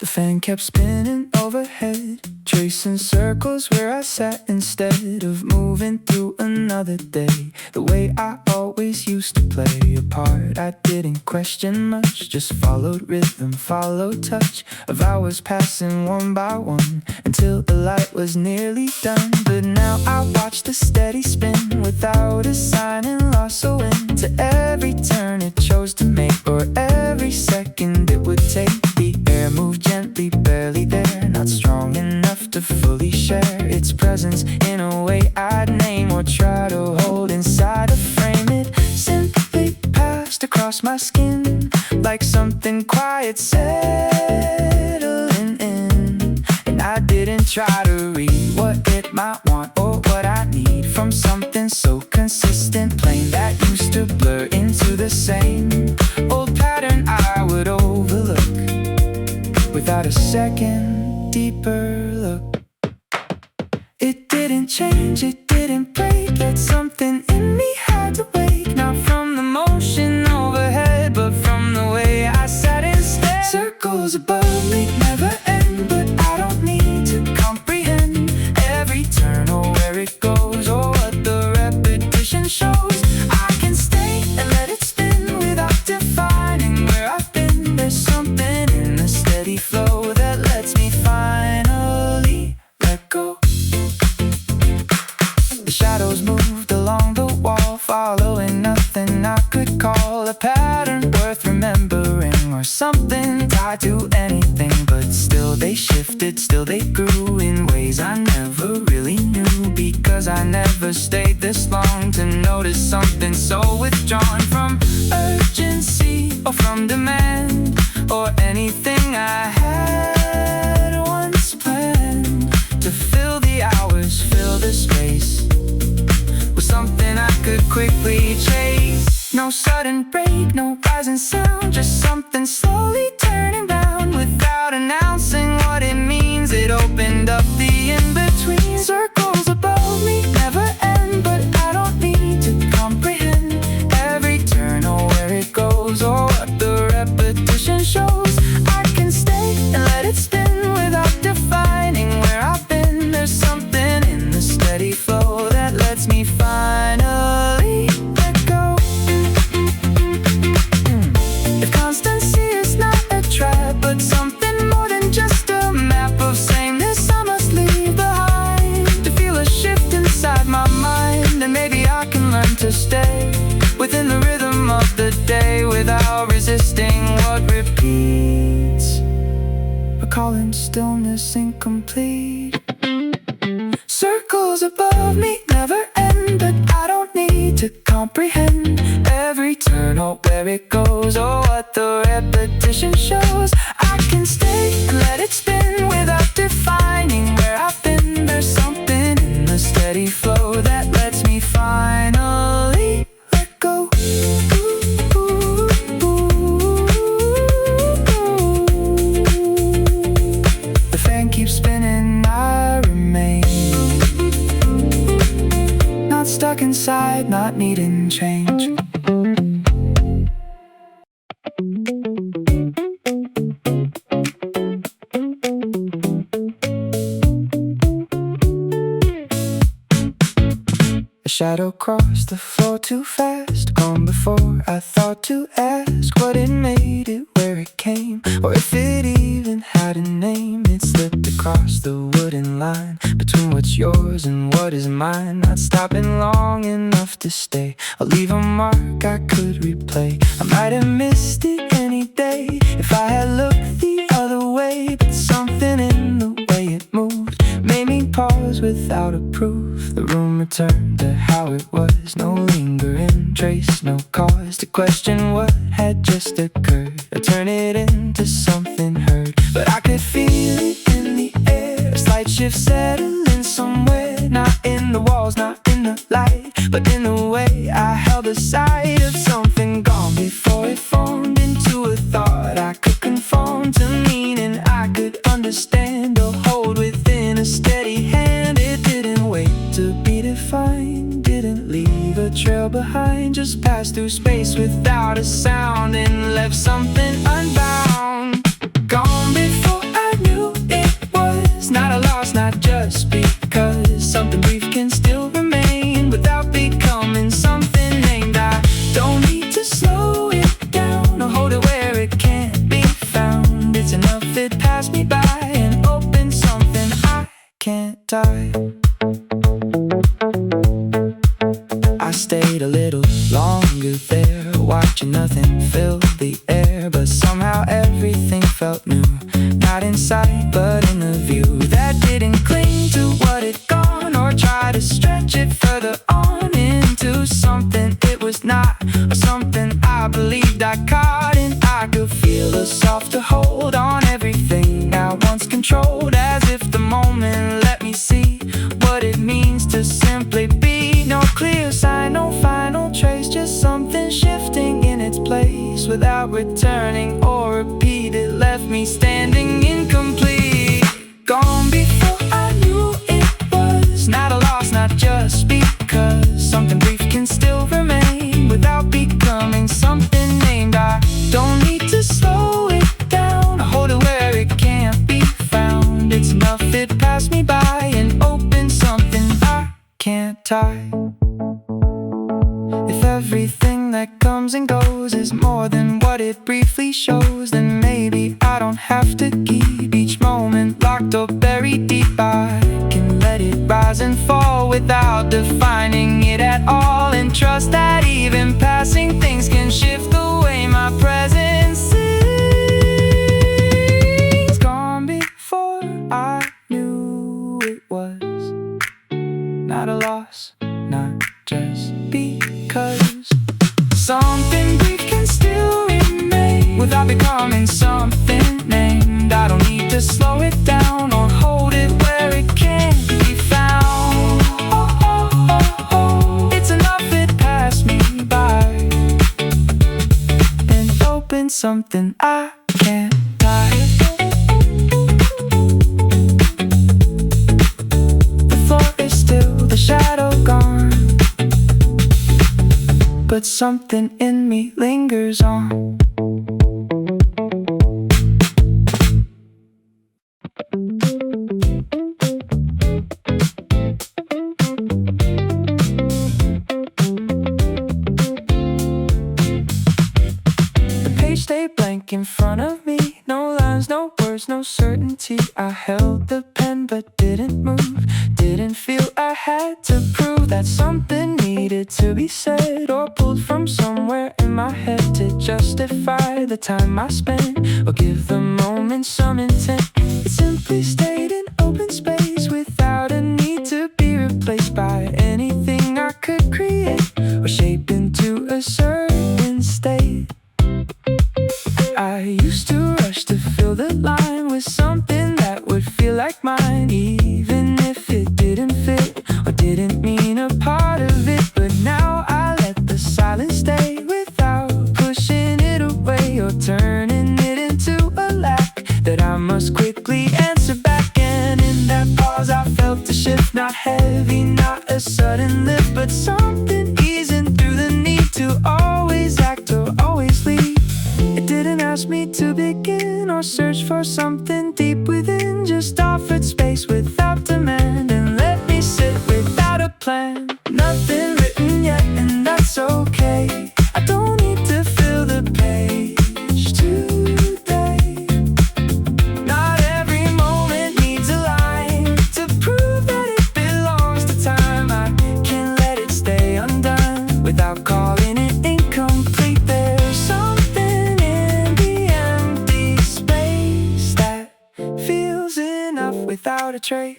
The fan kept spinning overhead, tracing circles where I sat instead of moving through another day. The way I always used to play a part, I didn't question much, just followed rhythm, followed touch of hours passing one by one until the light was nearly done. But now I watch the steady spin without a sign and lost a win to every turn it chose to make, or every second it would take. The air moved gently, barely there, not strong enough to fully share its presence in a way I'd name or try to hold inside a frame. It simply passed across my skin like something quiet settling in, and I didn't try to read what it might want or what I need from something so consistent, plain that used to blur into the same old pattern I would overlook without a second deeper look. It didn't change, it didn't break, yet something in me had to wake, not from the motion overhead, but from the way I sat instead. Circles above me never end, but I don't need to comprehend every turn or where it goes or what the repetition shows. I can stay and let it spin without defining where I've been. There's something in the steady flow that lets me finally let go. The shadows moved along the wall, following nothing I could call a pattern worth remembering, or something tied to anything. But still they shifted, still they grew in ways I never really knew, because I never stayed this long to notice something so withdrawn from urgency or from demand or anything I had once planned. To fill the hours, fill the space with something I could quickly chase. No sudden break, no rising sound, just something slowly turning round without announcing what it means. It opened up the in-between. Circles above me never end, but I don't need to comprehend every turn or where it goes or what the repetition shows. I can stay and let it spin without defining where I've been. There's something in the steady flow that lets me finally let go. If constancy is not a trap, but something more than just a map of sameness I must leave behind to feel a shift inside my mind, and maybe I can learn to stay within the rhythm of the day without resisting what repeats, or calling stillness incomplete. Circles above me never end, but I don't need to comprehend every turn or where it goes or what the repetition shows. I can stay and let it spin without defining where I've been. There's something in the steady flow that lets me finally let go. The fan keeps spinning, I remain not stuck inside, not needing change. A shadow crossed the floor too fast, gone before I thought to ask what it made it, where it came, or if it even had a name. It slipped across the wooden line between what's yours and what is mine, not stopping long enough to stay. I'll leave a mark I could replay. I might have missed it any day if I had looked the other way, but something in the way it moved made me pause without a proof. The room returned to how it was, no lingering trace, no cause to question what had just occurred or turn it into something heard. But I could feel it in the air, a slight shift settling somewhere, not in the walls, not in the light, but in the way I held the sight of something gone before it formed into a thought I could conform to, meaning I could understand or hold within a steady hand. It didn't wait to be defined, didn't leave a trail behind, just passed through space without a sound and left something unbound. Gone before I enough, it passed me by and opened something I can't die. I stayed a little longer there, watching nothing fill the air, but somehow everything felt new. Not in sight, but in the view that didn't cling to what had gone or try to stretch it further on into something it was not, or something I believed I caught. And I could feel a softer hold on everything I once controlled, as if the moment let me see what it means to simply be. No clear sign, no final trace, just something shifting in its place without returning or repeat. It left me standing incomplete, gone before I knew it was. Not a loss, not just because something brief can still remain without becoming something named. I don't need to slow it down, I hold it where it can't be found. It's enough, it passed me by and opened something I can't tie. If everything that comes and goes is more than what it briefly shows, then maybe I don't have to keep each moment locked or buried deep. I can let it rise and fall without defining it at all, and trust that even passing things can shift the way my presence is. Gone before I knew it was. Not a loss, not just because something brief can still remain without becoming something named. I don't need to slow it down or hold it where it can't be found. It's enough, it passed me by and opened something I can't tie. The floor is still, the shadow gone, but something in me lingers on. The page stayed blank in front of me, no lines, no words, no certainty. I held the pen but didn't move, didn't feel I had to prove that something needed to be said or pulled from somewhere in my head to justify the time I spent or give the moment some intent. It simply stayed in open space without a need to be replaced by anything I could create or shape into a certain state. I used to rush to fill the line with something that would feel like mine, even if it didn't fit or didn't mean a part of it. But now I let the silence stay without pushing it away or turning it into a lack that I must quickly answer back. And in that pause I felt a shift, not heavy, not a sudden lift, but something easing through the need to always act or always leave. It didn't ask me to begin or search for something deep within, just offered space without demand and let me sit without a plan. Nothing written yet, and that's okay. I don't need to fill the page today. Not every moment needs a line to prove that it belongs to time. I can let it stay undone without calling it incomplete. There's something in the empty space that feels enough without a trace.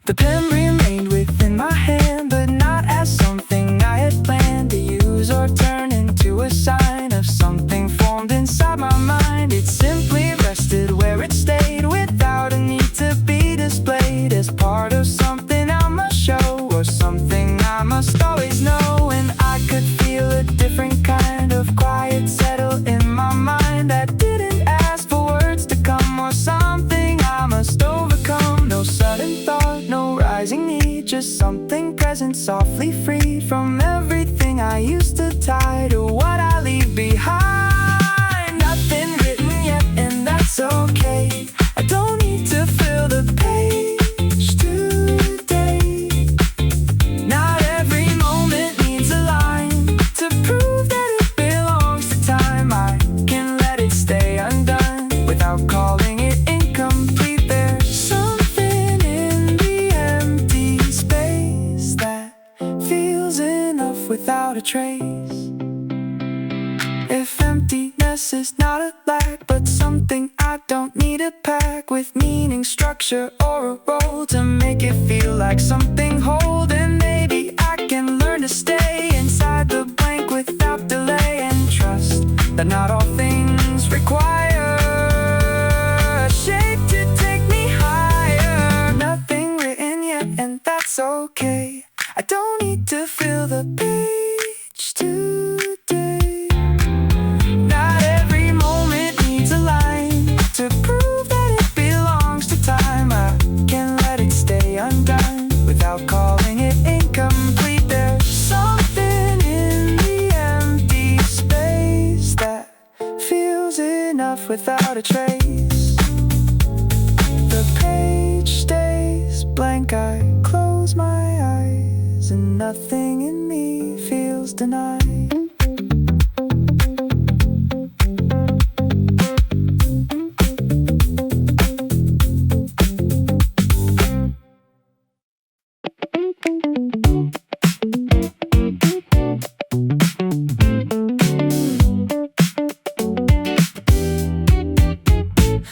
The pen remained within my hand, but not as something I had planned to use or turn into a sign of something formed inside my mind. It simply rested where it stayed without a need to be displayed as part of something I must show or something I must always know. And I could feel a different kind of quiet settle in my mind that didn't ask for words to come or something I must overcome. No sudden thought, no rising need, just something present, softly freed from everything I used to tie to what I leave behind. Nothing written yet, and that's okay. I don't need to fill the page today. Not every moment needs a line to prove that it belongs to time. I can let it stay undone blank with meaning, structure, or a role to make it feel like something whole. Then maybe I can learn to stay inside the blank without delay, and trust that not all things require a shape to take me higher. Nothing written yet, and that's okay. I don't need to fill the page today. Not every moment needs a line to prove that it belongs to time. I can let it stay undone without calling it incomplete. There's something in the empty space that feels enough without a trace. The page stays blank, I close my eyes, and nothing in me feels denied.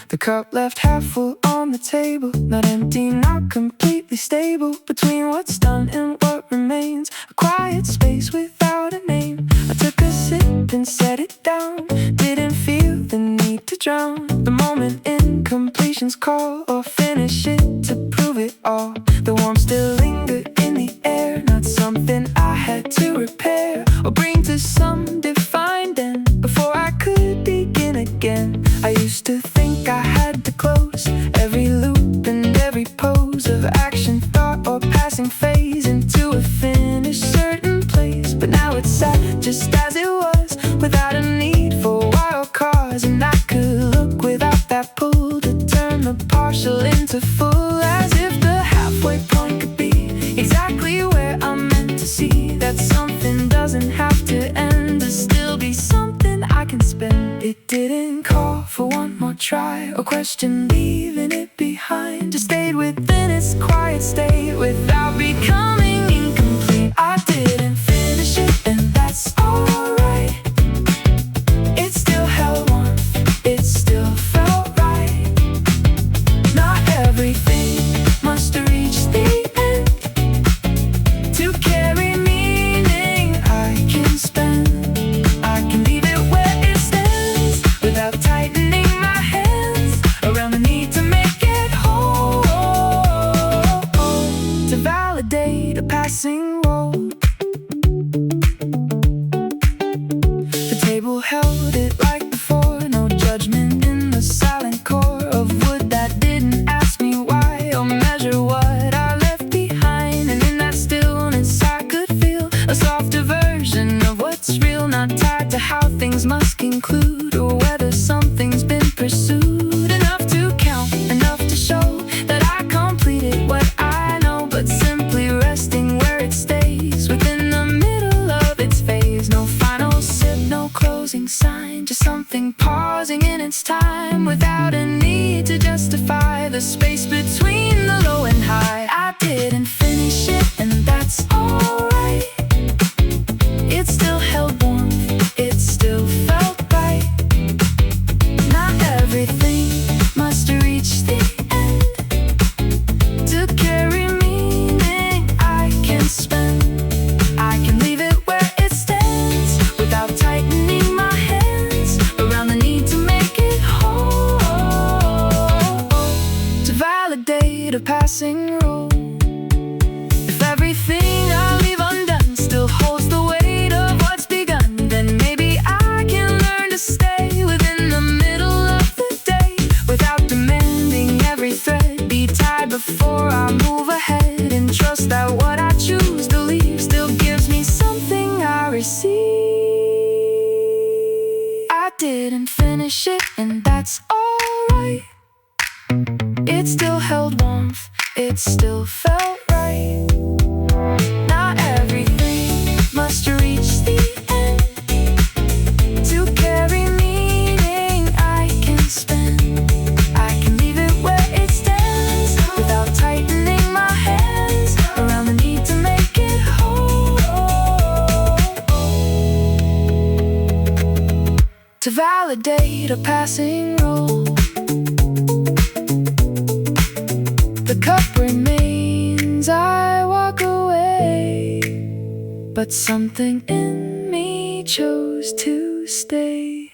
The cup left half full on the table, not empty, not completely stable. Between what's done and what remains, a quiet space without a name. I took a sip and set it down, didn't feel the need to drown the moment in completion's call, or finish it to prove it all. The warmth still lingered in the air, not something I had to repair or bring to some defined end before I could begin again. I used to think I had to close every loop and every pose of action, thought, or passing phase into a finished certain place. But now it's sat just as it was, without a need for why or cause. And I could look without that pull to turn the partial into full, as if the halfway point could be exactly where I'm meant to see. That something doesn't have to end to still be something I can spend. It didn't call for one more try or question leaving it behind. Just stayed within its quiet state without becoming incomplete. I didn't finish it, and that's alright. It still held warmth, it still felt right. Not everything must reach the end to carry meaning I can spend. I can leave it where it stands without tightening my hands around the need to make it whole, to validate a passing role. The table held it like before, no judgment in the silent core of wood that didn't ask me why or measure what I left behind. And in that stillness I could feel a softer version of what's real, not tied to how things must conclude or whether something's been pursued. Enough to count, enough to show that I completed what I know, but simply resting where it stays within the middle of its phase. No final sip, no closing sign, just something pausing in its time without a need to justify the space between the low and high. I didn't finish it, and that's alright. It still held warmth, it still felt right. Not everything must reach the end to carry meaning I can spend. I can leave it where it stands without tightening my hands around the need to make it whole, to validate a passing rule. If everything I leave undone still holds the weight of what's begun, then maybe I can learn to stay within the middle of the day without demanding every thread be tied before I move ahead, and trust that what I choose to leave still gives me something I receive. I didn't finish it, and that's alright. It still held warmth, it still felt right. Not everything must reach the end to carry meaning I can spend. I can leave it where it stands without tightening my hands around the need to make it whole, to validate a passing role. but something in me chose to stay.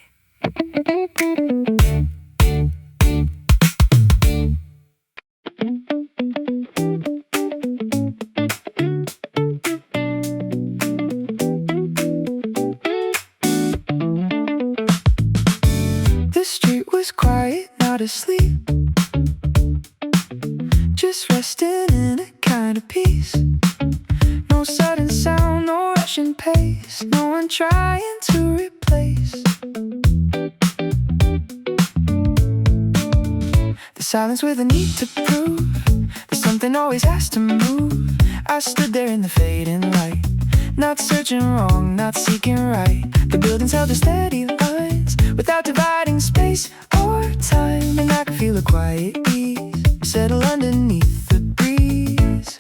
The street was quiet, not asleep, just resting in a kind of peace. No sudden sound, no rushing pace, no one trying to replace the silence with a need to prove that something always has to move. I stood there in the fading light, not searching wrong, not seeking right. The buildings held their steady lines without dividing space or time, and I could feel a quiet ease settle underneath the breeze.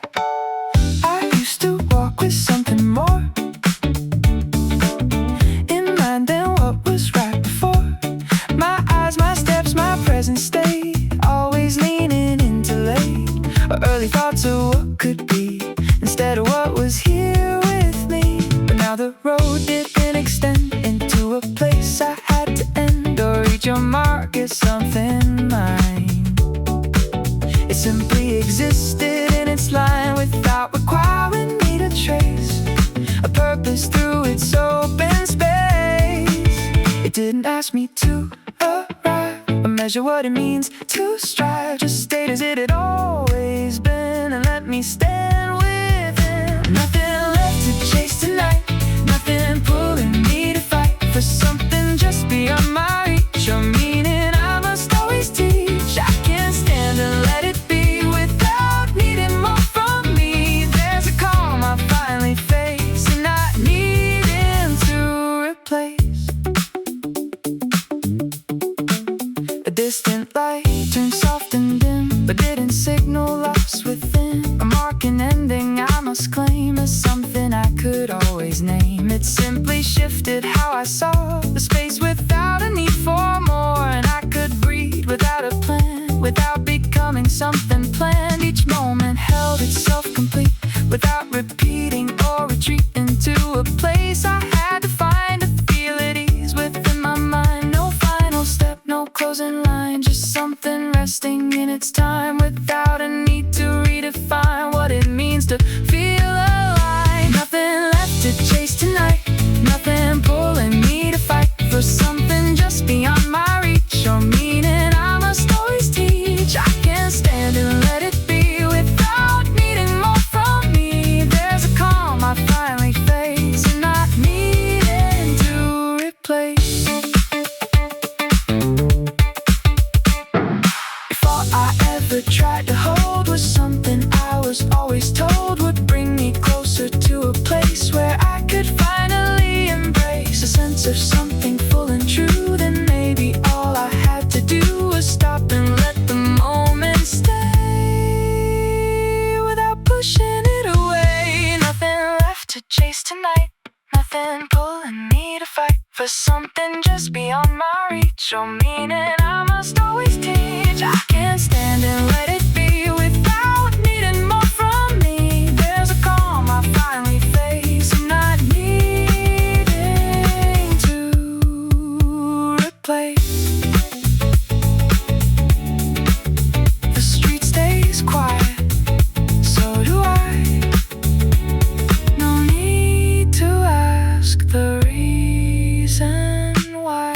I used to walk with something more in mind than what was right before. My eyes, my steps, my present state, always leaning into late or early thoughts of what could be instead of what was here with me. But now the road didn't extend into a place I had to end or reach or mark as something mine. It simply existed in its line without requiring me to trace a purpose through its open space. It didn't ask me to arrive or measure what it means to strive, just stayed as it had always been and let me stand within. Nothing left to chase tonight, nothing pulling me to fight for something just beyond my reach or meaning I must always teach. I can't stand and let it be without needing more from me. There's a calm I finally face and not needing to replace. A distant light turned soft and dim, but didn't signal loss within. A mark and ending I must claim as something I could always name. It simply shifted how I saw the space without a need for more, and I could breathe without a plan, without becoming something planned. Each moment held itself complete without repeating or retreating to a place I had to find to feel at ease within my mind. No final step, no closing line, just something resting in its time without a need to redefine what it means to feel alive. Nothing left to chase tonight, nothing pulling me to fight for something just beyond my reach or meaning I must always teach. I can't stand and let it be without needing more from me. There's a calm I finally face and not needing to replace. If all I ever tried to hold was something I was always told would bring me closer to a place where I could finally embrace a sense of something full and true, then maybe all I had to do was stop and let the moment stay without pushing it away. Nothing left to chase tonight, nothing pulling me to fight for something just beyond my reach or meaning I must always teach. I can't stand and let it be without needing more from me. There's a calm I finally face and not needing to replace. The street stays quiet, so do I. No need to ask the reason why.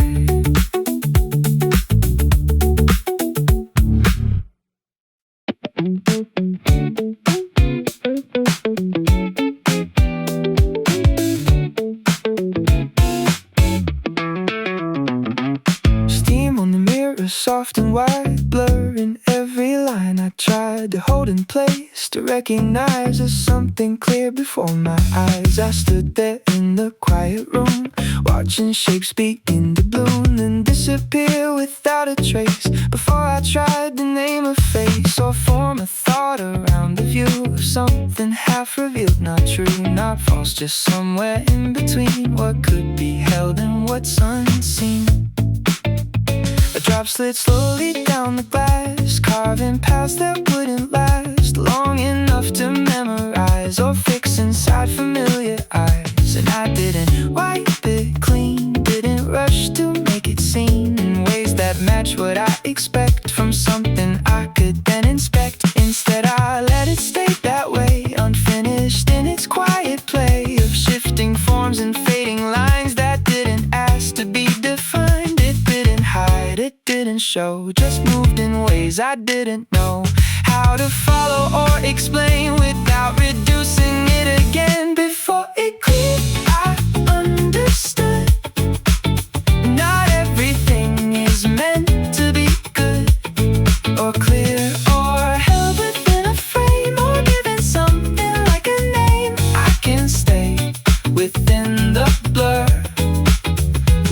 Steam on the mirror, soft and white, blurring every line I tried to hold in place, to recognize as something clear before my eyes. I stood there in the quiet room, watching shapes begin to bloom and disappear without a trace. Before I tried to name a face or form a thought around the view of something half revealed, not true, not false, just somewhere in between what could be held and what's unseen. A drop slid slowly down the glass, carving paths that wouldn't last long enough to memorize or fix inside familiar eyes. I didn't wipe it clean, didn't rush to make it seem in ways that match what I expect from something I could then inspect. Instead I let it stay that way, unfinished in its quiet play of shifting forms and fading lines that didn't ask to be defined. It didn't hide, it didn't show, just moved in ways I didn't know how to follow or explain without reducing it again. Before it cleared, I understood not everything is meant to be good or clear or held within a frame or given something like a name. I can stay within the blur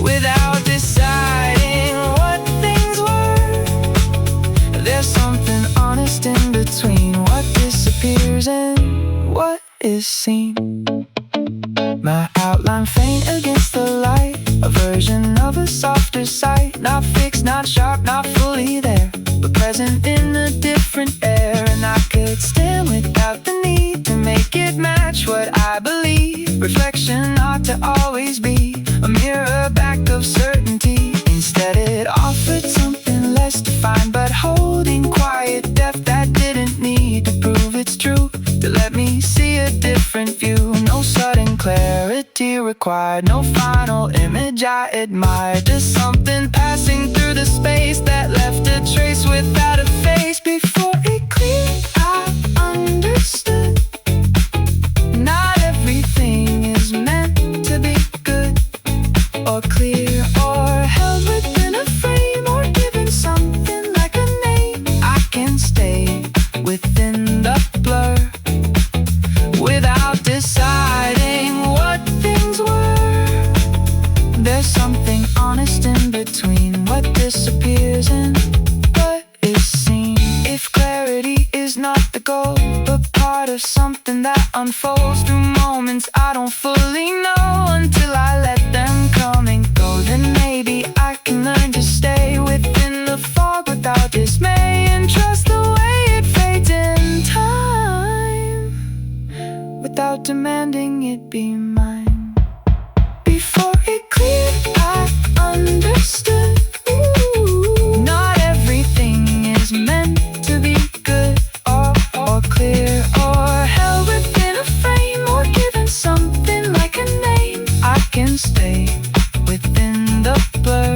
without deciding what things were. There's something honest in between what disappears and what is seen. My outline faint against the light, a version of a softer sight, not fixed, not sharp, not fully there, but present in a different air. And I could stand without the need to make it match what I believe. Reflection ought to always be a mirror back of certainty. Instead it offered something less defined, but holding quiet depth that didn't need to prove it's true, to let me see a different view. No sudden clarity required, no final image I admired, just something passing through the space that left a trace without a face. Before it cleared, I understood not everything is meant to be good or clear or held within a frame or given something like a name. I can stay within the blur without deciding what things were. There's something honest in between what disappears and what is seen. If clarity is not the goal, but part of something that unfolds through moments I don't fully know until I let them come and go, then maybe I can learn to stay within the fog without dismay and trust the way it fades in time without demanding it be mine. Before it cleared, I understood not everything is meant to be good or clear or held within a frame or given something like a name. I can stay within the blur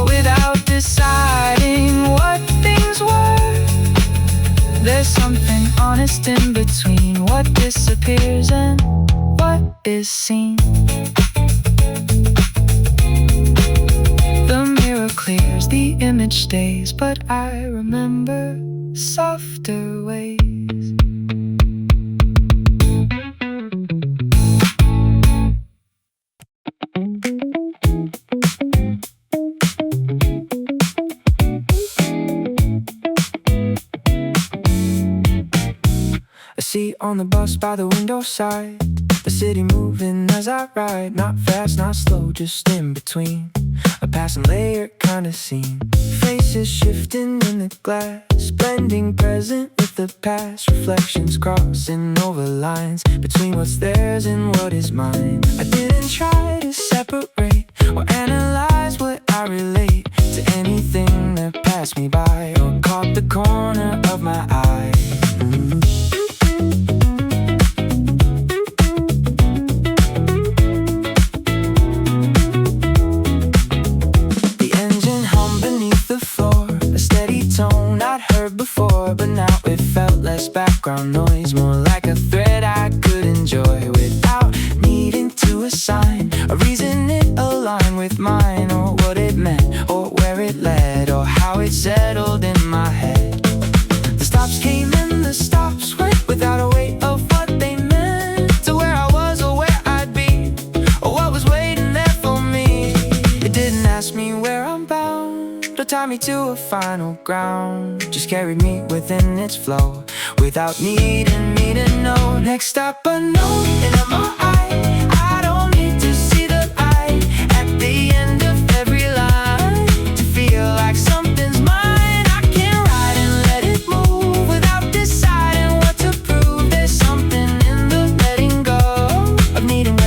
without deciding what things were. There's something honest in between what disappears and what is seen. The mirror clears, the image stays, but I remember softer ways. I see on the bus by the window side, the city moving as I ride, not fast, not slow, just in between, a passing layer kind of scene. Faces shifting in the glass, blending present with the past, reflections crossing over lines between what's theirs and what is mine. I didn't try to separate or analyze what I relate to anything that passed me by or caught the corner of my eye. Before, but now it felt less background noise, more like a thread I could enjoy without needing to assign a reason it aligned with mine, or what it meant, or where it led, or how it settled in my head. The stops came and the stops went without a weight of what they meant to where I was or where I'd be, or what was waiting there for me. It didn't ask me where I'm bound or tie me to a final ground, just carried me within its flow without needing me to know. Next stop, a note in MRI. I don't need to see the light at the end of every line to feel like something's mine. I can ride and let it move without deciding what to prove. There's something in the letting go of needing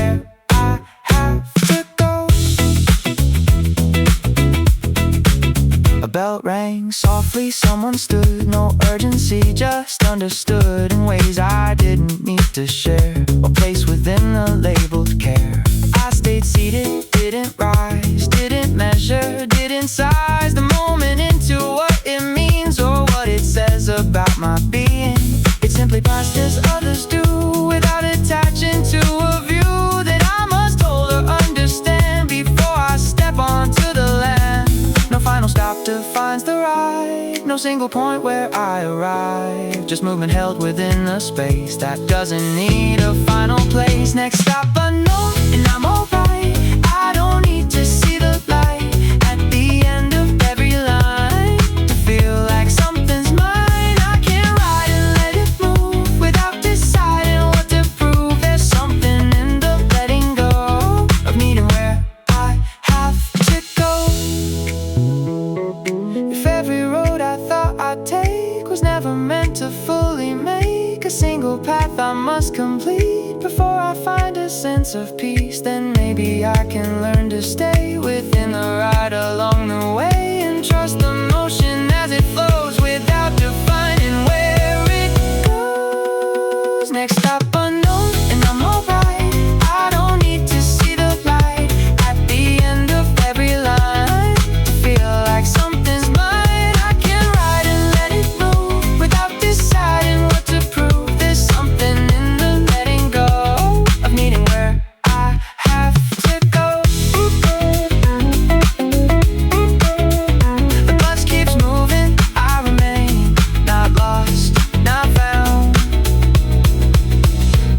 rang softly, someone stood. No urgency, just understood in ways I didn't need to share or place within the labeled care. I stayed seated, didn't rise, didn't measure, didn't size the moment into what it means or what it says about my being. It simply passed as others do, without attaching to a view that I must hold or understand before I step onto the land. No final stop defines the ride, no single point where I arrive. Just movement held within a space that doesn't need a final place. Next stop unknown, and I'm alright. I don't need to see the light at the end of every line to feel like something's mine. I can ride and let it move without deciding what to prove. There's something in the letting go of needing where I have to go. If every road I thought I'd take was never meant to fully make a single path I must complete before I find a sense of peace, then maybe I can learn to stay within the ride along the way and trust the motion as it flows without defining where it goes. Next stop unknown, and I'm alright. I don't need to see the light at the end of every line to feel like something's mine. I can ride and let it move without deciding what to prove. There's something in the letting go of needing where I have to go. The bus keeps moving, I remain not lost, not found,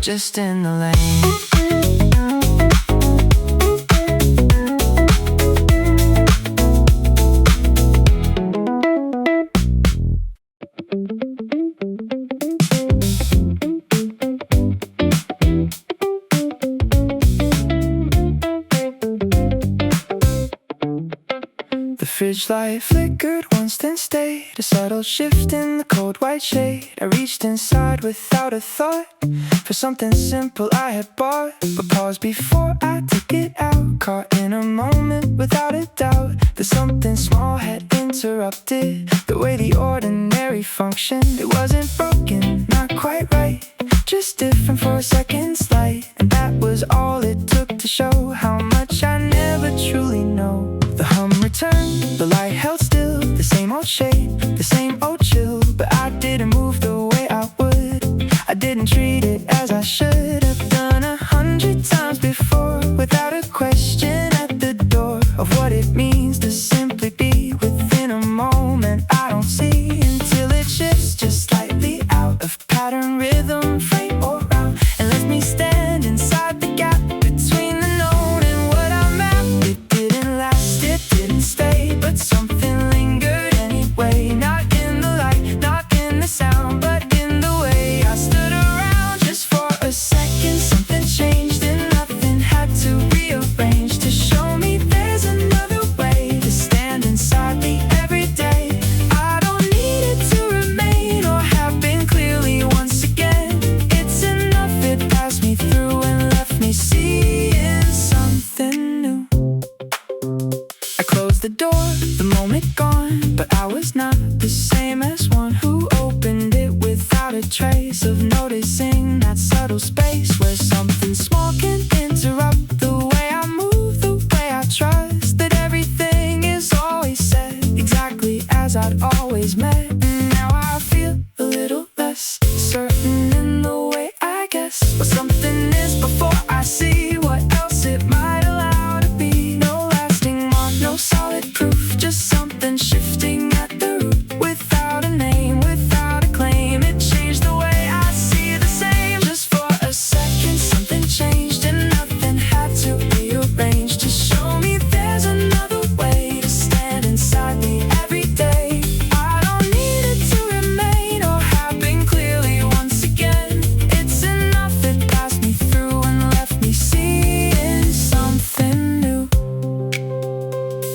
just in the lane. The fridge light flickered once, then stayed. A subtle shift in the cold white shade. I reached inside without a thought for something simple I had bought, but paused before I took it out. Caught in a moment without a doubt that something small had interrupted the way the ordinary functioned. It wasn't broken, not quite right, just different for a second's light. And that was all it took to show how much I never truly know. The hum returned, the light held still, the same old shade, the same old chill. But I didn't move the way I would, I didn't treat it as I should have done 100 times before, without a question at the door of what it means to simply be within a moment I don't see until it shifts just slightly out of pattern, rhythm, frame, or route, and lets me stand inside the gap between the known and what I'm at. It didn't last, it didn't stay, but something lingered anyway. Not in the light, not in the sound, but in the way I stood around just for a second. Something changed and nothing had to rearrange to show me there's another way to stand inside me every day. I don't need it to remain or have been clearly once again. It's enough it passed me through and left me seeing something new. I closed the door, the moment gone, but I was not the same as one who opened it without a trace of noticing that subtle space where something small can interrupt the way I move, the way I trust that everything is always said exactly as I'd always met. And now I feel a little less certain in the way I guess what something is before I see what else it might allow to be. No lasting mark, no solid proof, just something shifting at the root. Without a name, without a claim, it changed the way I see the same. Just for a second, something changed and nothing had to rearrange to show me there's another way to stand inside me every day. I don't need it to remain or have been clearly once again. It's enough it passed me through and left me seeing something new.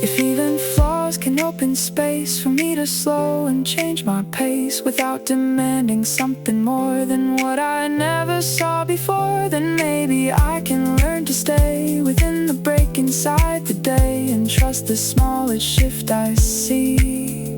If even flaws can open space for me to slow and change my pace without demanding something more than what I never saw before, then maybe I can learn to stay within the break inside the day and trust the smallest shift I see.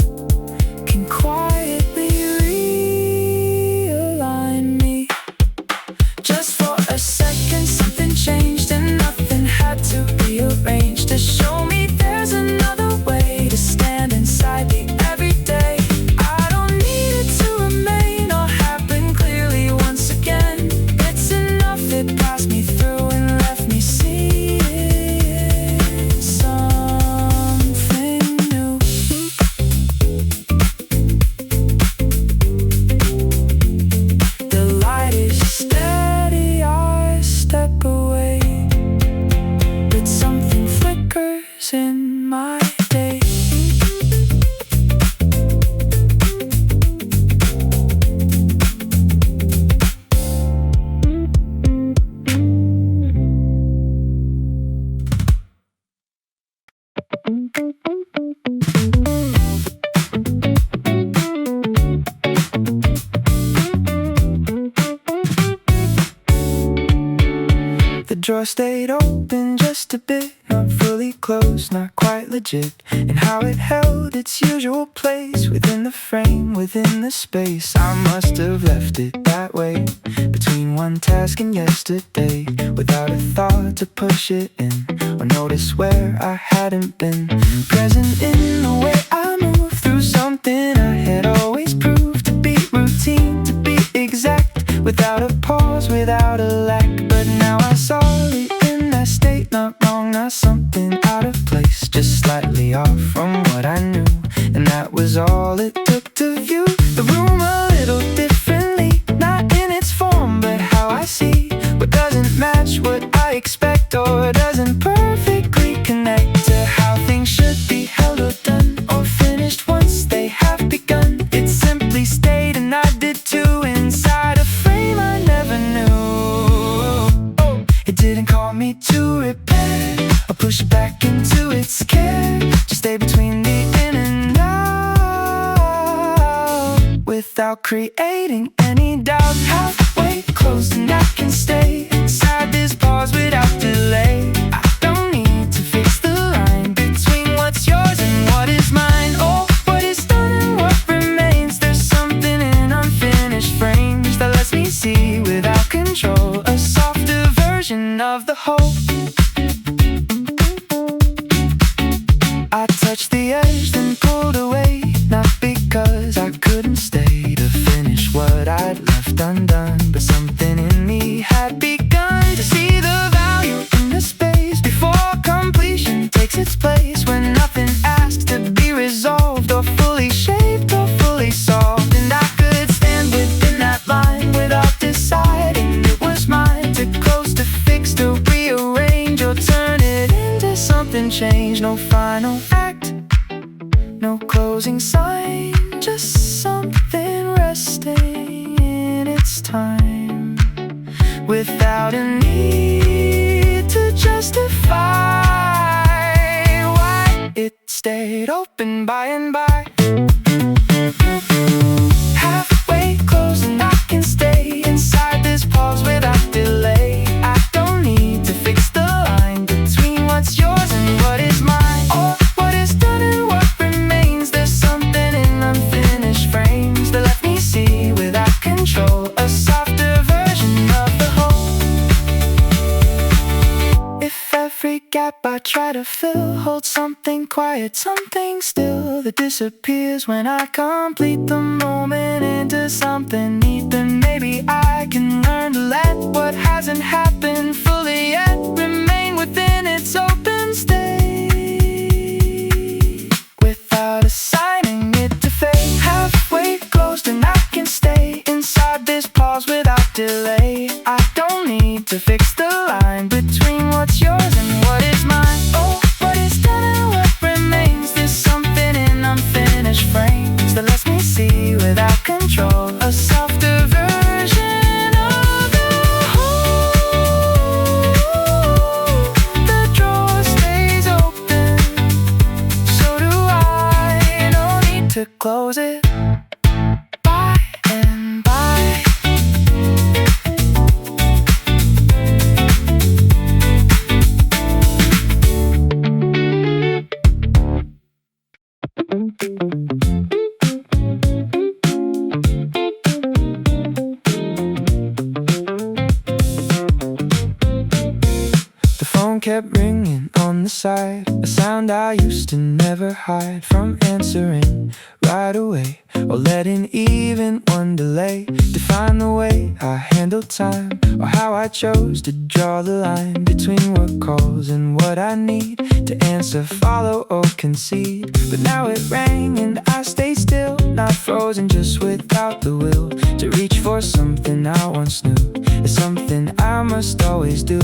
drawer stayed open just a bit, not fully closed, not quite legit. And how it held its usual place within the frame, within the space. I must have left it that way, between one task and yesterday, without a thought to push it in, or notice where I hadn't been. Present in the way I move through something I had always proved to be routine, to be exact, without a pause, without a lack. But now I saw it in that state, not wrong, not something out of place, just slightly off from what I knew. And that was all it took to view the room a little differently, not in its form, but how I see what doesn't match what I expect, or doesn't perfectly connect to how things should be held or done, or finished once they have begun. It simply stayed and I did too, inside a frame I never knew. Oh, it didn't call me to repair or push it back into its care, just stay between the in and out, without creating any doubt. Halfway closed and I can stay inside this pause without delay. I don't need to fix the line between what's yours and what is mine. Oh, what is done and what remains, there's something in unfinished frames that lets me see without control, a softer version of the whole. I touched the edge then pulled away, not because I couldn't stay to finish what I'd left undone, but something in me had begun to see the value in the space before completion takes its place, when nothing asks to be resolved or fully shaped or fully solved. And I could stand within that line without deciding it was mine, to close, to fix, to rearrange, or turn it into something changed. No final act, no closing sign, just something resting in its time, without a need to justify why it stayed open by and by. Halfway closed and I can stay inside this pause without delay. I don't need to fix the line between what's yours and what is mine, or what is done and what remains. There's something in unfinished frames that let me see without control, a softer version of the whole. If every gap I try to fill holds something quiet, something still that disappears when I complete the moment into something neat, then maybe I can learn to let what hasn't happened fully yet remain within its open state, without assigning it to fate. Halfway closed and I can stay inside this pause without delay. I don't need to fix the line between what's yours and what is mine. Oh, what is done and what remains, there's something in unfinished frames that lets me see without control, a softer version of the whole. The drawer stays open, so do I. No need to close it by and by. The phone kept ringing on the side, a sound I used to never hide from answering right away, or letting even one delay define the way I handled time, or how I chose to draw the line between what calls and what I need to answer, follow, or concede. But now it rang and I stay still, not frozen, just without the will to reach for something I once knew. It's something I must always do.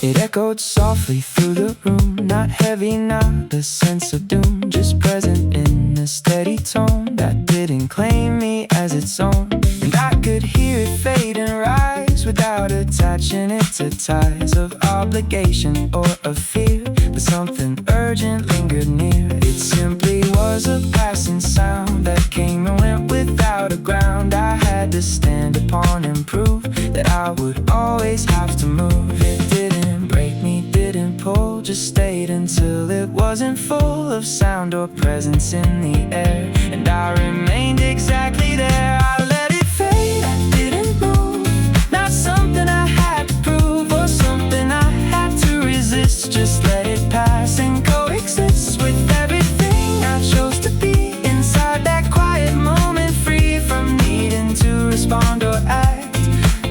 It echoed softly through the room, not heavy, not a sense of doom, just present in a steady tone that didn't claim me as its own. And I could hear it fade and rise with without attaching it to ties of obligation or of fear. But something urgent lingered near. It simply was a passing sound that came and went without a ground. I had to stand upon and prove that I would always have to move. It didn't break me, didn't pull, just stayed until it wasn't full of sound or presence in the air. And I remained exactly there. I let it fade, I didn't move. Not something I had to prove or something I had to resist. Just let it pass and coexist with everything I chose to be. Inside that quiet moment, free from needing to respond or act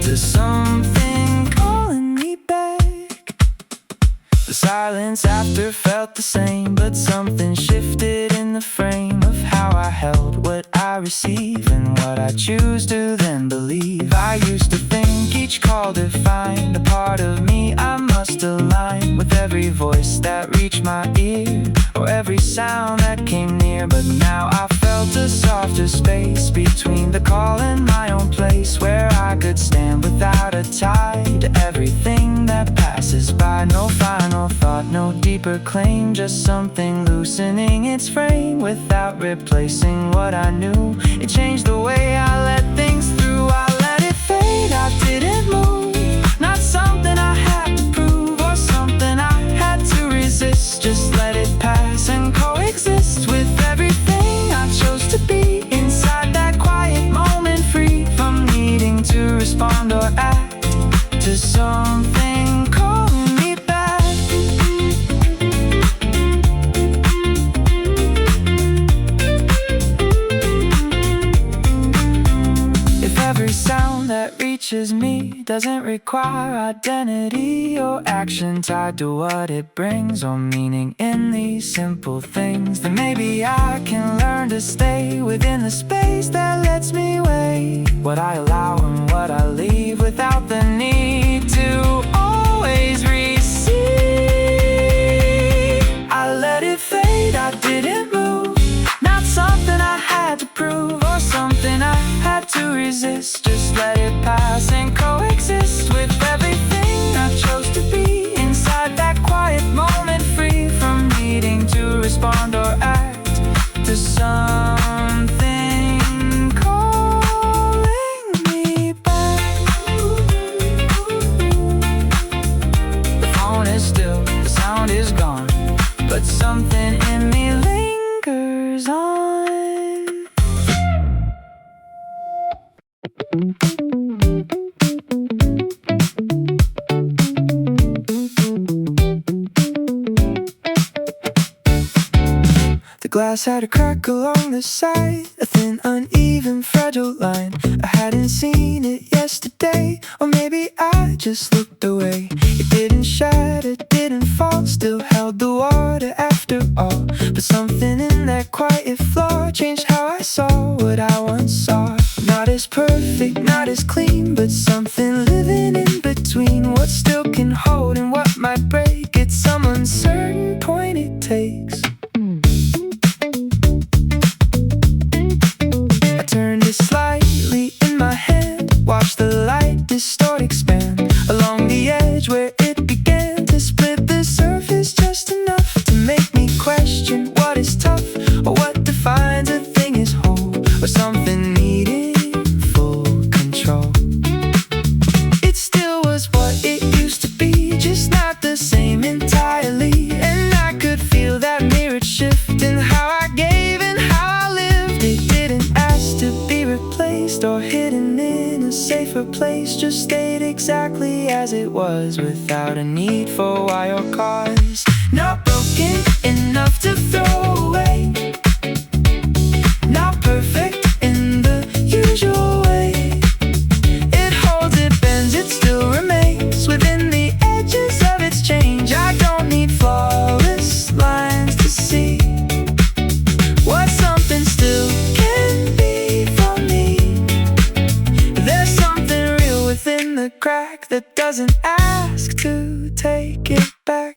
to something calling me back. The silence after felt the same, but something shifted in the frame of how I held what I receive and what I choose to then believe. I used to think each call defined a part of me I must align with every voice that reached my ear or every sound that came near. But now I felt a softer space between the call and my own place, where I could stand without a tie to everything that passes by. No final thought, no deeper claim, just something loosening its frame without replacing what I knew. It changed the way I let things through. I let it fade, I didn't move. Not something I had to prove or something I had to resist. Just let it pass and coexist with everything I chose to be. Inside that quiet moment, free from needing to respond or act to something calling me back. If every sound that reaches me doesn't require identity or action tied to what it brings or meaning in these simple things, then maybe I can learn to stay within the space that lets me weigh what I allow and what I leave without the need to always receive. I let it fade, I didn't move. Not something I had to prove or something I had to resist. Just let it pass and coexist with everything I chose to be. Inside that quiet moment, free from needing to respond or act to something calling me back. The phone is still, the sound is gone, but something in me lingers on. The glass had a crack along the side, a thin, uneven, fragile line. I hadn't seen it yesterday, or maybe I just looked away. It didn't shatter, didn't fall, still held the water after all. But something in that quiet flaw changed how I saw what I once saw. Not as perfect, not as clean, but something living in between. What still can hold and what might break, it's some uncertain point it takes. I turned it slightly in my hand, watched the light distort, expand along the edge where it began to split the surface just enough to make me question what is tough, or what defines a thing as whole, or something needing full control. It still was what it used to be, just not the same entirely. And I could feel that mirrored shift in how I gave and how I lived. It didn't ask to be replaced or hidden in a safer place, just stayed exactly as it was without a need for why or cause. Not broken enough to throw away, not perfect in the usual way. It holds, it bends, it still remains within the edges of its change. I don't need flawless lines to see what something still can be for me. There's something real within the crack that doesn't ask to take it back.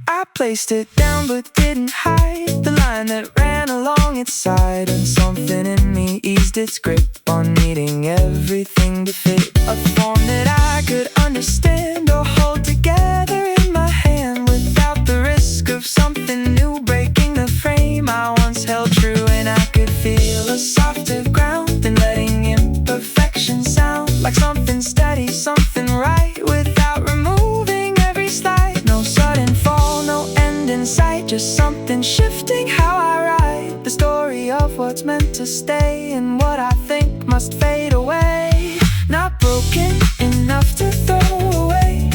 I placed it down but didn't hide the line that ran ran along its side, and something in me eased its grip on needing everything to fit. A form that I could understand or hold together in my hand without the risk of something new breaking the frame I once held true. And I could feel a softer ground than letting imperfection sound like something steady, something right without removing every slide. No sudden fall, no end in sight, just something shifting how I write the story of what's meant to stay and what I think must fade away. Not broken enough to throw away,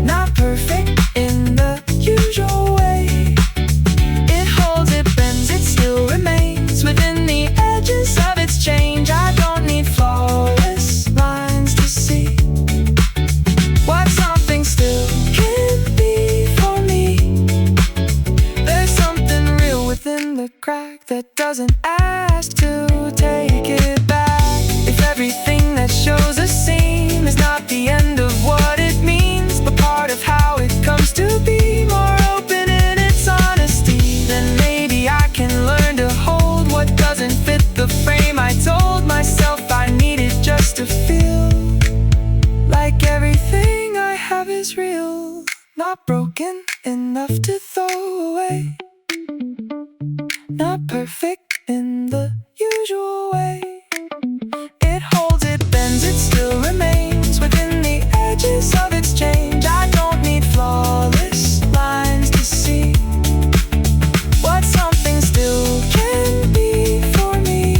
not perfect in the usual way. It holds, it bends, it still remains within the edges of its change. I don't need flawless lines to see what something still can be for me. There's something real within the crack that doesn't ask to take it back. If everything that shows a seam is not the end of what it means, but part of how it comes to be, more open in its honesty, then maybe I can learn to hold what doesn't fit the frame I told myself I needed just to feel like everything I have is real. Not broken enough to throw away, not perfect in the usual way. It holds, it bends, it still remains within the edges of its change. I don't need flawless lines to see what something still can be for me.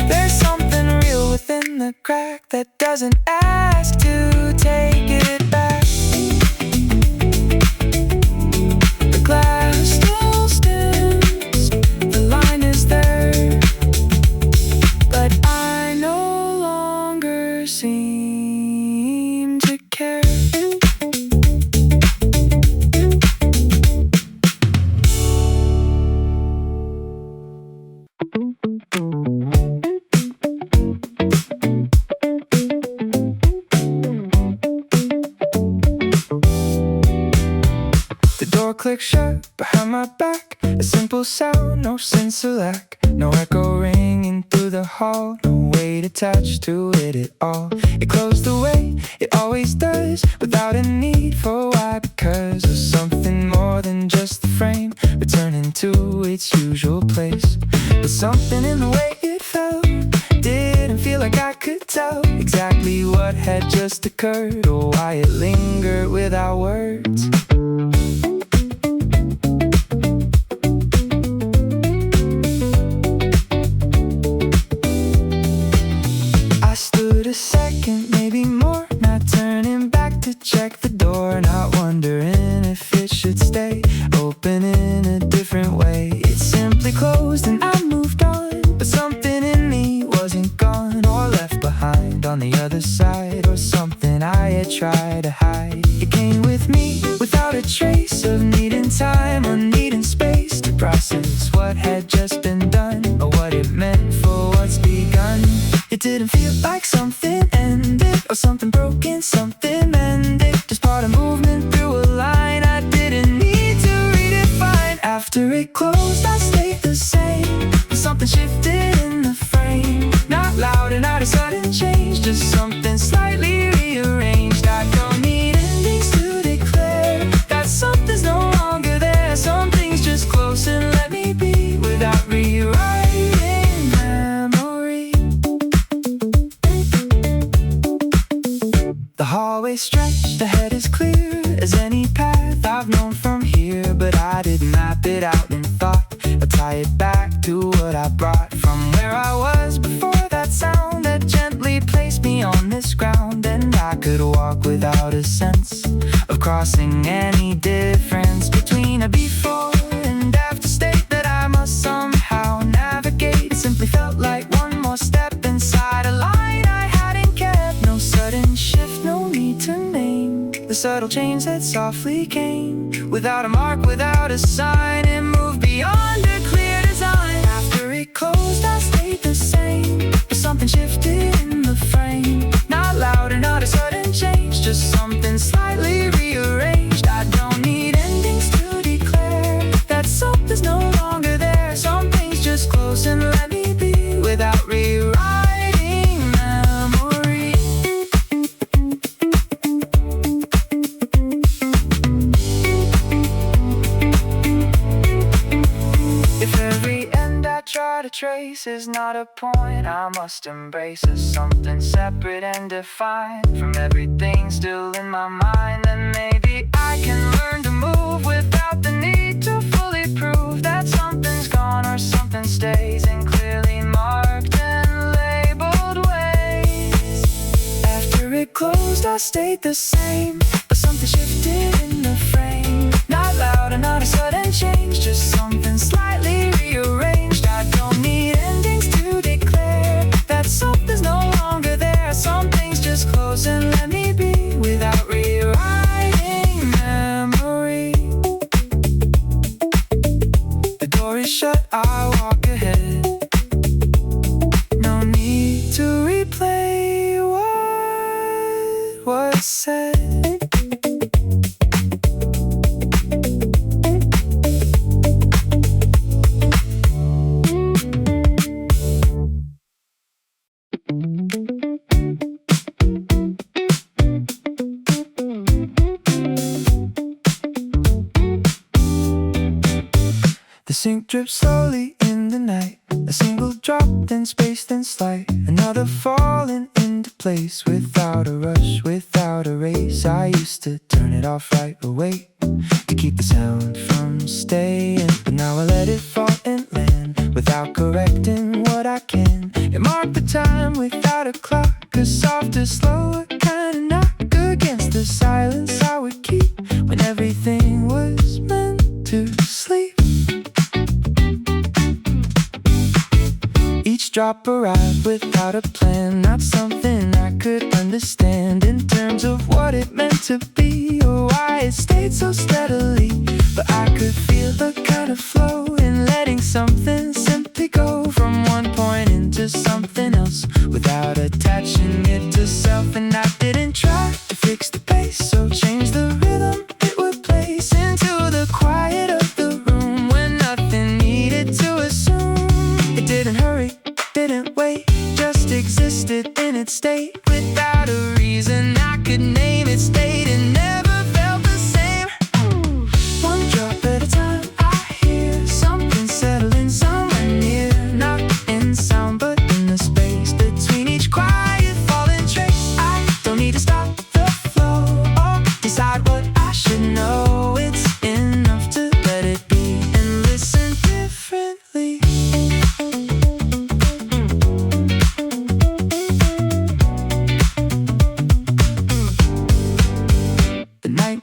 There's something real within the crack that doesn't ask to take it back. The glass still stands, the line is there, but I no longer seem to care. The door clicks shut behind my back, a simple sound, no sense of lack. No echo ringing through the hall, no weight attached to it at all. It closed the way it always does, without a need for why, because of something more than just the frame returning to its usual place. But something in the way it felt didn't feel like I could tell exactly what had just occurred, or why it lingered without words. I stood a second, maybe more, not turning back to check the door, not wondering if it should stay open in a different way. It simply closed and I moved on, but something in me wasn't gone or left behind on the other side, or something I had tried to hide. It came with me without a trace of needing time or needing space to process what had just been done, or what it meant for what's begun. It didn't feel like something ended, or something broken, something mended, just part of movement through a line I didn't need to redefine. After it closed, I stayed the same, but something shifted in the frame. Not loud and not a sudden change, just something slightly rearranged. I don't need endings to declare that something's no longer there. Something's just close and let me be without rewriting memory. The hallway stretched, ahead is clear as any path I've known from here, but I didn't map it out in thought. I'll tie it back to what I brought from where I was before that sound that gently placed me on this ground. And I could walk without a sense of crossing any difference between a before and after state that I must somehow navigate. It simply felt like one more step inside a line I hadn't kept. No sudden shift, no need to name the subtle change that softly came without a mark, without a sign. It moved beyond a clear design. After it closed, I stayed the same, but something shifted in the frame. Not loud or not a sudden change, just something slightly rearranged. I don't need endings to declare that something's no not a point I must embrace as something separate and defined from everything still in my mind. Then maybe I can learn to move without the need to fully prove that something's gone or something stays in clearly marked and labeled ways. After it closed I stayed the same, but something shifted in the frame. Not loud and not a sudden change, just something slightly rearranged. I don't need endings to declare that something's no longer there. Some things just close and let me be without rewriting memory. The door is shut, I walk ahead. No need to replay what was said. The sink drips slowly in the night, a single drop, then space, then slide. Another falling into place without a rush, without a race. I used to turn it off right away to keep the sound from staying, but now I let it fall and land without correcting what I can. It marked the time without a clock, a softer, slower kind of knock against the silence I would keep when everything was meant to sleep. Each drop arrived without a plan, not something I could understand in terms of what it meant to be or why it stayed so steadily. But I could feel the kind of flow in letting something simply go from one point into something else without attaching it to self. And I didn't try to fix the pace, so change the rhythm it would place into the quiet of the room when nothing needed to assume. It didn't hurry, didn't wait, just existed in its state without a reason I could name. It stayed and never felt the same. One drop at a time I hear something settling somewhere near, not in sound but in the space between each quiet falling trace. I don't need to stop the flow or decide what I should know. It's enough to let it be and listen differently.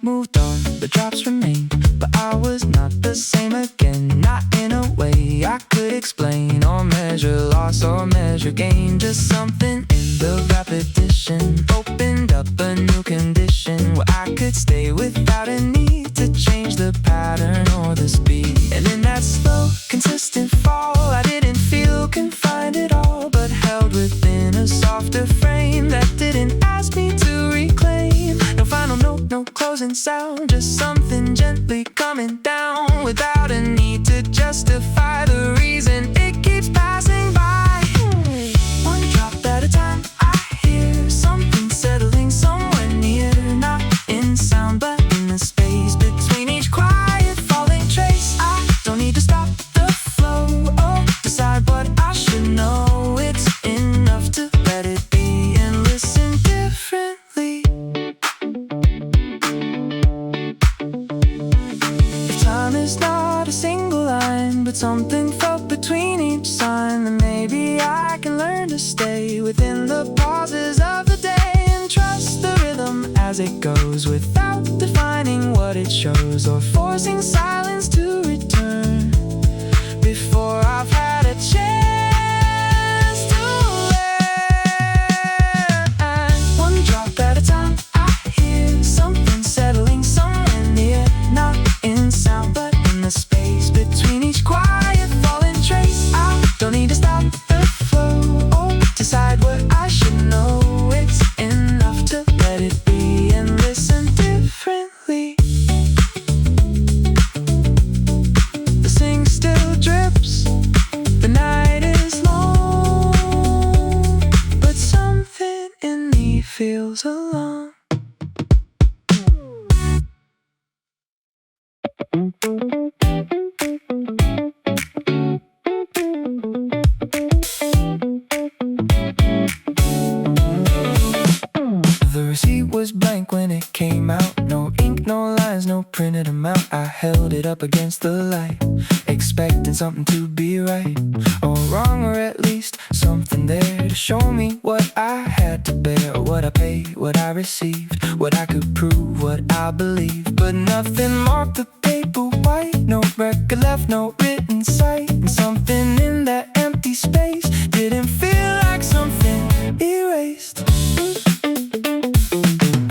Moved on, the drops remained, but I was not the same again. Not in a way I could explain or measure loss or measure gain. Just something in the repetition opened up a new condition where I could stay without a need to change the pattern or the speed. And in that slow, consistent fall, I didn't feel confined at all, but held within a softer frame that didn't ask me to reclaim. No final note, no closing sound, just something gently coming down without a need to justify the reason it keeps passing by. One drop at a time I hear something settling somewhere near, not in sound but in the space between each quiet falling trace. I don't need to stop the flow or decide what I should know. It's enough to let it be and listen differently. Time is not a single line, but something felt between each sign. Then maybe I can learn to stay within the pauses of the day and trust the rhythm as it goes without defining what it shows or forcing silence to return before I've had a chance to learn. One drop at a time I hear something settling somewhere near, not in sound but in the space between each quiet falling trace. I don't need to stop the flow or decide what I should know. It's enough to let it be and listen differently. The sink still drips, the night is long, but something in me feels alone. no printed amount. I held it up against the light, expecting something to be right or wrong, or at least something there to show me what I had to bear, what I paid, what I received, what I could prove, what I believed. But nothing marked the paper white, no record left, no written sight. And something in that empty space didn't feel like something erased.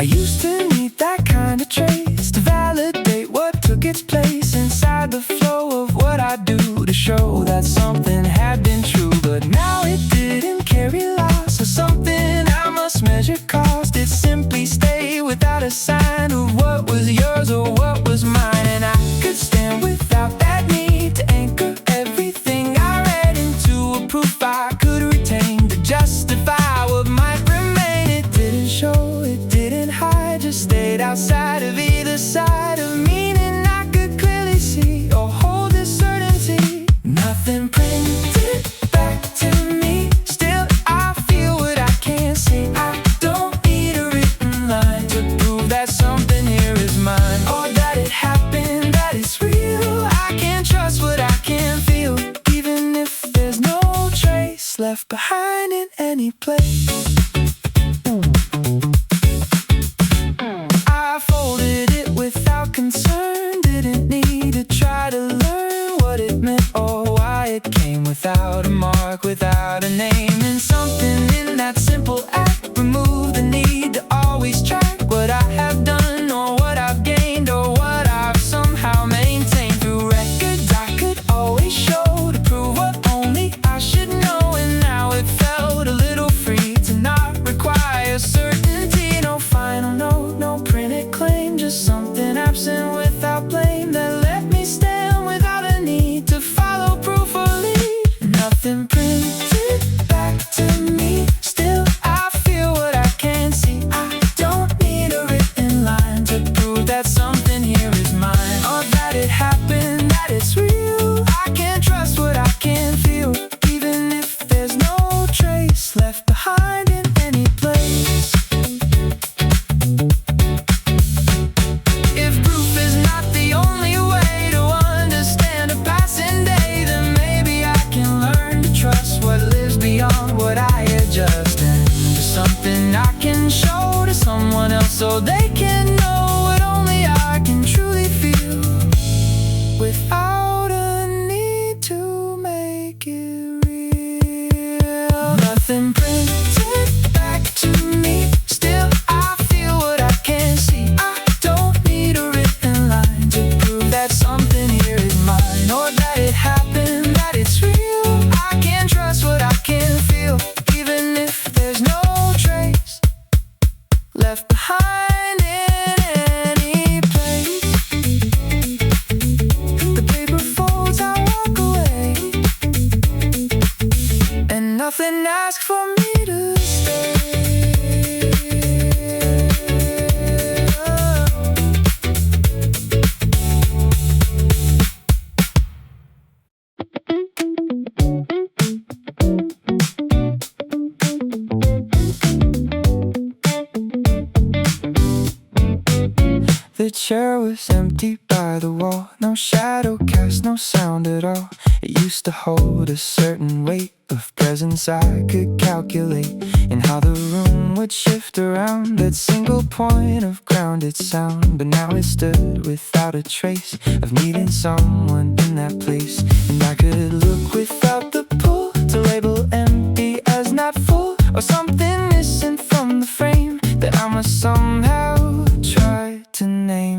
I used to need that kind of trace to validate what took its place inside the flow of what I do, to show that something had been true. But now it didn't carry loss or something I must measure cost. It simply stayed without a sign of what was yours or what was mine. And I could stand without that need to anchor everything I read into a proof I could retain to justify what might remain. It didn't show, it didn't hide, just stayed outside of either side of meaning I could clearly see or hold this certainty. Nothing printed back to me, still I feel what I can't see. I don't need a written line to prove that something here is mine, or that it happened, that it's real. I can't trust what I can feel, even if there's no trace left behind in any place. I folded it without concern, didn't need to try to learn what it meant or why it came without a mark, without a name. And something in that simple act removed the need to always track what I have done or what I've gained or what I've somehow maintained. Through records I could always show to prove what only I should know. And now it felt a little free to not require certainty. No final note, no printed claim, just something absent without blame that let me stand without a need to follow proof or lead. Nothing printed back to me, still I feel what I can't see. I don't need a written line to prove that something here is mine, or that it happened, that it's real. I can't trust what I can feel, even if there's no trace left behind in any place. If proof is not the only way to understand a passing day, then maybe I can learn to trust what lives beyond what I adjust. And there's something I can show to someone else so they can know what only I can truly feel, without a need to make it real. Nothing printed back to me, still I feel what I can't see. I don't need a written line to prove that something here is mine, or that it happened, that it's real. I can't trust what I can feel, even if there's no trace left behind in any place. The paper folds, I walk away, and nothing asks for me to stay. The chair was empty by the wall, no shadow cast, no sound at all. It used to hold a certain weight of presence I could calculate, and how the room would shift around that single point of grounded sound. But now it stood without a trace of needing someone in that place, and I could look without the pull to label empty as not full, or something missing from the frame that I must somehow try to name.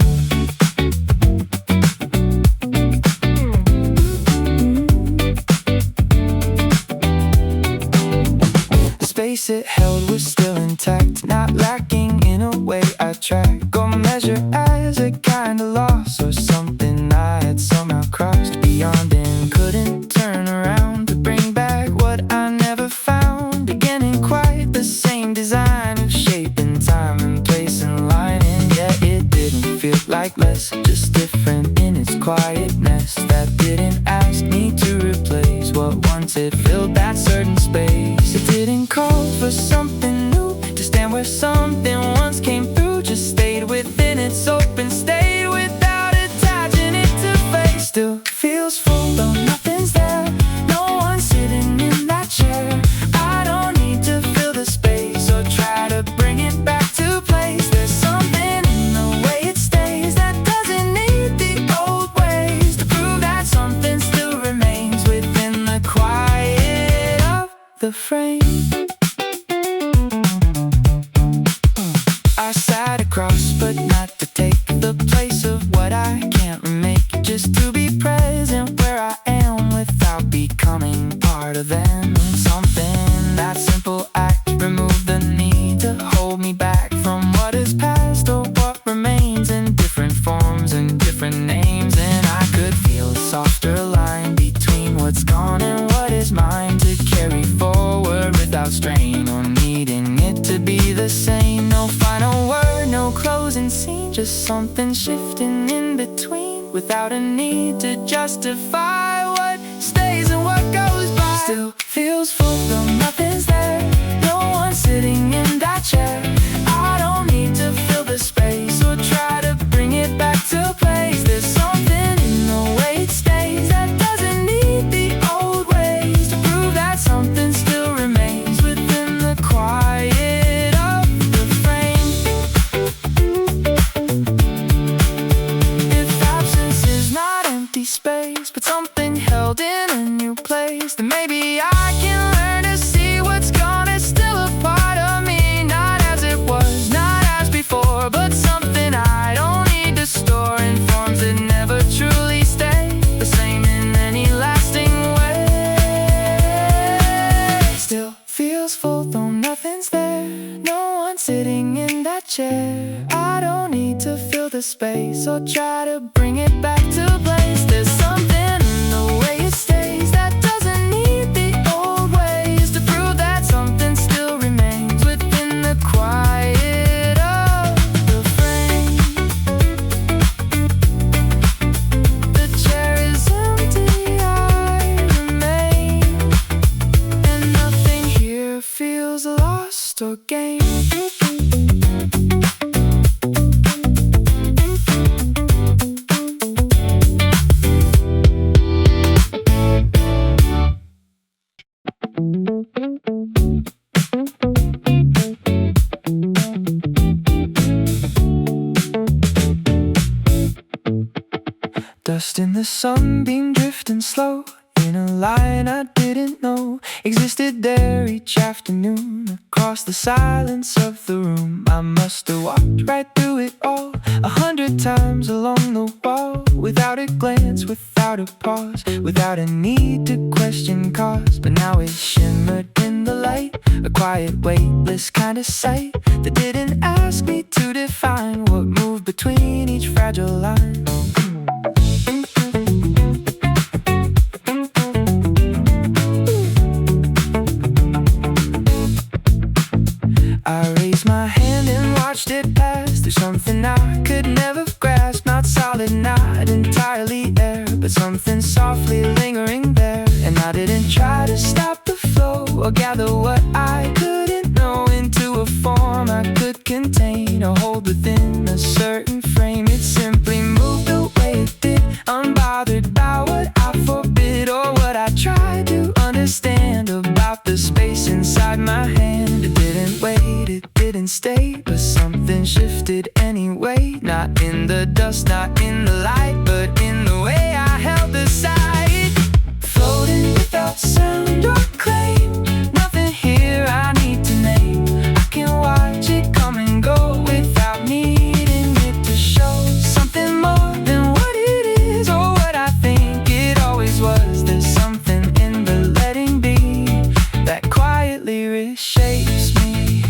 The space it held was still intact, not lacking in a way I track or measure as a kind of loss, or something I had somehow crossed beyond and couldn't turn around to bring back what I never found. Again in quite the same design of shape and time and place and line, and yet it didn't feel like less, just different in its quietness that didn't ask me to replace what once had filled that certain space. It didn't call for something new to stand where something once came through, just stayed within its open, stayed with that frame. I sat across, but not to take the place of what I can't remake. Just to be present where I am without becoming part of them. Something that simple act, remove the need to hold me back from what is past or what remains in different forms and different names. And I could feel a softer line between what's gone and what is mine, to carry forward without strain or needing it to be the same. No final word, no closing scene, just something shifting in between, without a need to justify what stays and what goes by. Still feels full though nothing's there, no one sitting in that chair. I don't need to fill the space or try to bring it back to place. There's something in the way it stays that doesn't need the old ways, to prove that something still remains within the quiet of the frame. If absence is not empty space, but something held in a new place, then maybe I can learn to see what's gone is still a part of me. Not as it was, not as before, but something I don't need to store in forms that never truly stay the same in any lasting way. Still feels full though nothing's there, no one sitting in that chair. I don't need to fill the space or try to bring it back to place. There's something in the way it stays that doesn't need the old ways, to prove that something still remains within the quiet of the frame. The chair is empty, I remain, and nothing here feels lost or gained. Dust in the sunbeam drifting slow, in a line I didn't know existed there each afternoon. Across the silence of the room, I must have walked right through it all 100 times along the wall, without a glance, without a pause, without a need to question cause. But now it shimmered in the light, a quiet, weightless kind of sight that didn't ask me to define what moved between each fragile line. I raised my hand and watched it pass through something I could never grasp. Not solid, not entirely air, but something softly lingering there. And I didn't try to stop the flow or gather what I couldn't know into a form I could contain or hold within a certain frame. It simply moved the way it did, unbothered by what I forbid or what I tried to understand about the space inside my hand. It didn't wait, it didn't stay, but something shifted anyway. Not in the dust, not in the light, but in the way I held the sight. Floating without sound or claim, nothing here I need to name. I can watch it come and go without needing it to show something more than what it is or what I think it always was. There's something in the letting be that quietly reshapes me.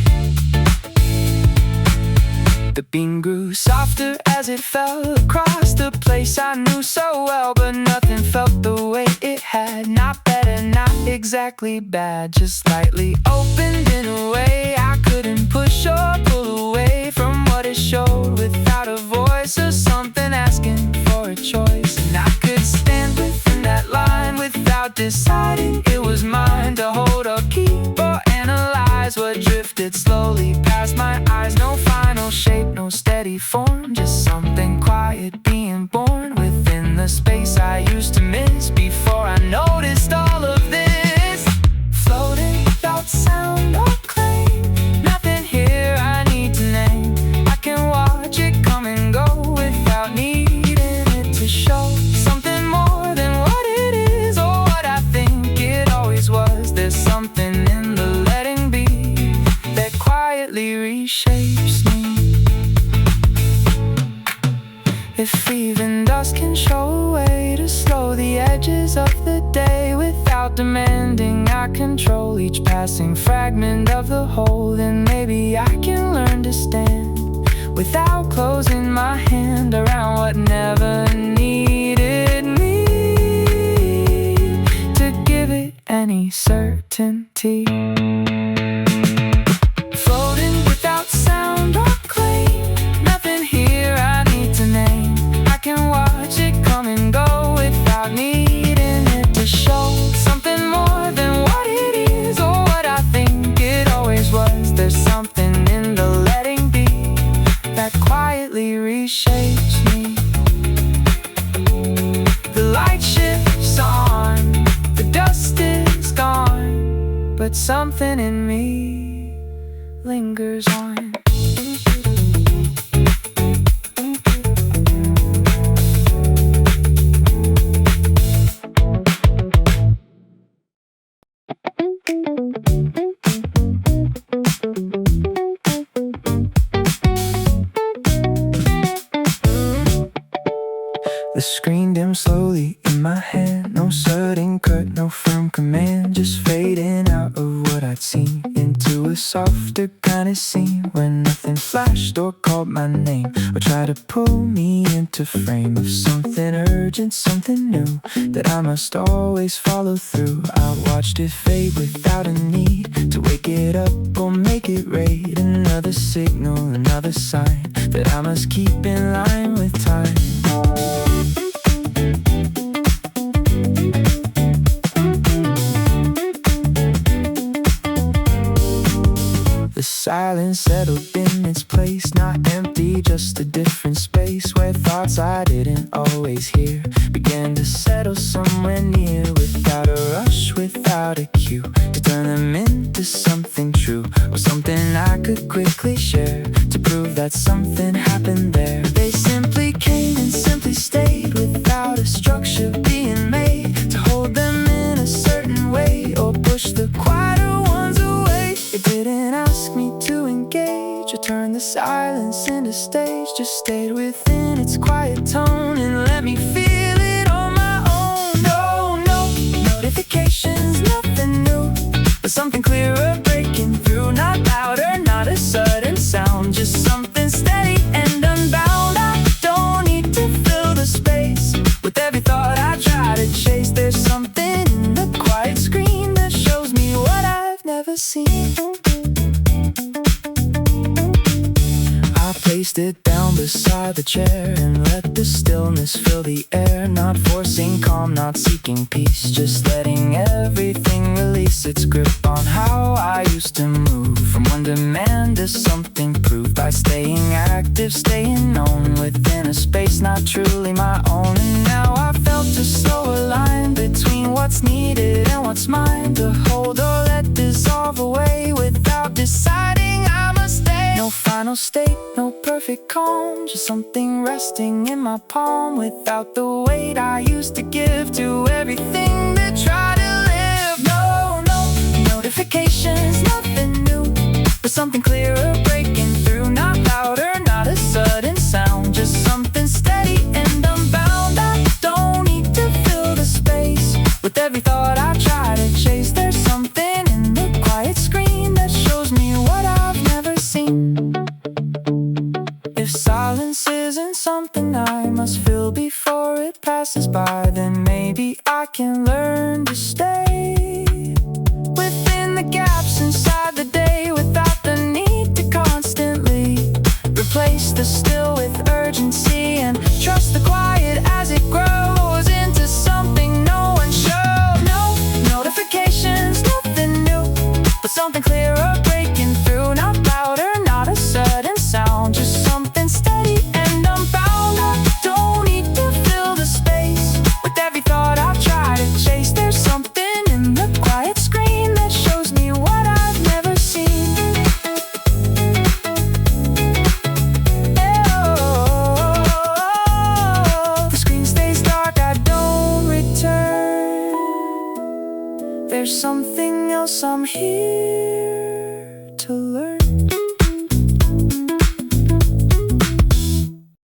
The beam grew softer as it fell across the place I knew so well, but nothing felt the way it had. Not better, not exactly bad, just slightly opened in a way I couldn't push or pull away from what it showed, without a voice or something asking for a choice. And I could stand within that line without deciding it was mine to hold or keep or analyze what drifted slowly past my eyes. No final shape, no steady form, just something quiet being born within the space I used to miss before I noticed all of this. Floating without sound or claim, nothing here I need to name. I can watch it come and go without needing it to show something more than what it is or what I think it always was. There's something in the reshapes me. If even dust can show a way to slow the edges of the day without demanding I control each passing fragment of the whole, then maybe I can learn to stand without closing my hand around what never needed me to give it any certainty. Floating without sound or claim, nothing here I need to name. I can watch it come and go without needing it to show something more than what it is or what I think it always was. There's something in the letting be that quietly reshapes me. The light shifts on, the dust is gone, but something in me lingers on. The screen dims slowly in my hand. No sudden cut, no firm command, just fading out of what I'd seen into a softer kind of scene where nothing flashed or called my name or tried to pull me into frame of something urgent, something new that I must always follow through. I watched it fade without a need to wake it up or make it raid. Another signal, another sign that I must keep in line with time. The silence settled in its place, not empty, just a different space where thoughts I didn't always hear began to settle somewhere near, without a rush, without a cue, to turn them into something true or something I could quickly share to prove that something happened there. They simply came and simply stayed without a structure being made to hold them in a certain way or push the quieter ones away. It didn't ask me to engage or turn the silence into stage, just stayed within its quiet tone and let me feel it on my own. No notifications, nothing new, but something clearer breaking through. Not louder, not a sudden sound, just something steady and unbound. I don't need to fill the space with every thought I try to chase. There's something in the quiet screen that shows me what I've never seen. I placed it down beside the chair and let the stillness fill the air. Not forcing calm, not seeking peace, just letting everything release its grip on how I used to move from one demand to something proved by staying active, staying known within a space not truly my own. And now I felt a slower line between what's needed and what's mine, to hold or let dissolve away without deciding I must stay. No final state, no perfect calm, just something resting in my palm without the weight I used to give to everything that tried to live. No notifications, nothing new, but something clearer breaking through. Not louder, not a sudden sound, just something steady and unbound. I don't need to fill the space with every thought I try to chase. There's something in the quiet screen that shows me what I've never seen. If silence isn't something I must fill before it passes by, then maybe I can learn to stay within the gaps inside the day without the need to constantly replace the still with urgency, and trust the quiet as it grows into something no one showed. No notifications, nothing new, but something clearer breaking through. Not louder, not a sudden sound, just something steady and unbound. I don't need to fill the space with every thought I try to chase. There's something in the quiet screen that shows me what I've never seen. The screen stays dark, I don't return. There's something else I'm here